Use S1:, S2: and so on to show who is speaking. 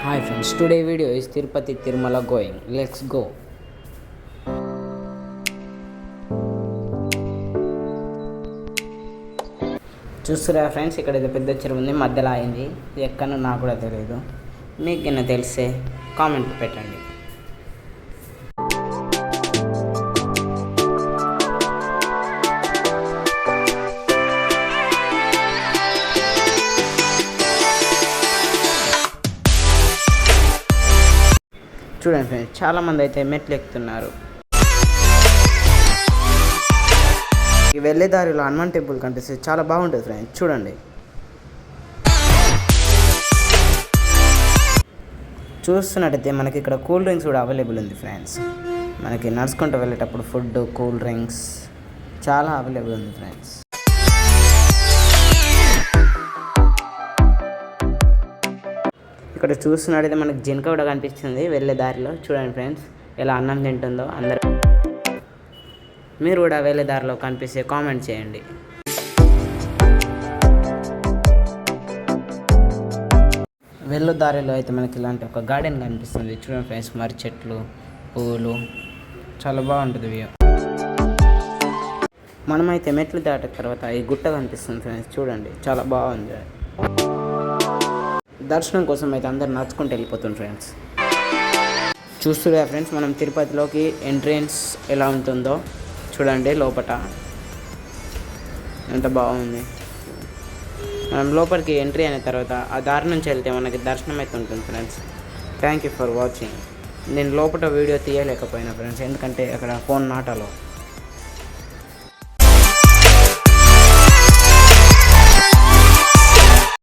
S1: Hi friends, today video is Tirupati Tirumala going. Let's go. చూస్తురా friends, ఇక్కడ ఇది పెద్ద చెరువు ఉంది, మధ్యలో అయింది. ఎక్కడో నాకు కూడా తెలియదు. మీకు తెలిసే కామెంట్ పెట్టండి. చూడండి ఫ్రెండ్స్, చాలామంది అయితే మెట్లు ఎక్కుతున్నారు. ఈ వెళ్ళే దారిలో హనుమాన్ టెంపుల్ కనిపిస్తే చాలా బాగుంటుంది ఫ్రెండ్స్. చూడండి, చూస్తున్నట్టయితే మనకి ఇక్కడ కూల్ డ్రింక్స్ కూడా అవైలబుల్ ఉంది ఫ్రెండ్స్. మనకి నడుచుకుంటూ వెళ్ళేటప్పుడు ఫుడ్, కూల్ డ్రింక్స్ చాలా అవైలబుల్ ఉంది ఫ్రెండ్స్. ఇక్కడ చూస్తున్నట్టయితే మనకి జింక కూడా కనిపిస్తుంది వెళ్ళే దారిలో. చూడండి ఫ్రెండ్స్, ఎలా అన్నం తింటుందో. అందరూ మీరు కూడా వెళ్ళే దారిలో కనిపిస్తే కామెంట్ చేయండి. వెళ్ళే దారిలో అయితే మనకి ఇలాంటి ఒక గార్డెన్ కనిపిస్తుంది. చూడండి ఫ్రెండ్స్, మరి చెట్లు, పువ్వులు చాలా బాగుంటుంది వ్యూ. మనమైతే మెట్లు దాటిన తర్వాత ఈ గుట్ట కనిపిస్తుంది ఫ్రెండ్స్. చూడండి, చాలా బాగుంది. దర్శనం కోసం అయితే అందరు నడుచుకుంటూ వెళ్ళిపోతుంది ఫ్రెండ్స్. చూస్తున్నా ఫ్రెండ్స్, మనం తిరుపతిలోకి ఎంట్రన్స్ ఎలా ఉంటుందో చూడండి. లోపల ఎంత బాగుంది. మనం లోపలికి ఎంట్రీ అయిన తర్వాత ఆ దారి నుంచి వెళ్తే మనకి దర్శనం అయితే ఉంటుంది friends. Thank you for watching. నేను లోపల వీడియో తీయలేకపోయినా ఫ్రెండ్స్, ఎందుకంటే అక్కడ ఫోన్ నాట్ అలో.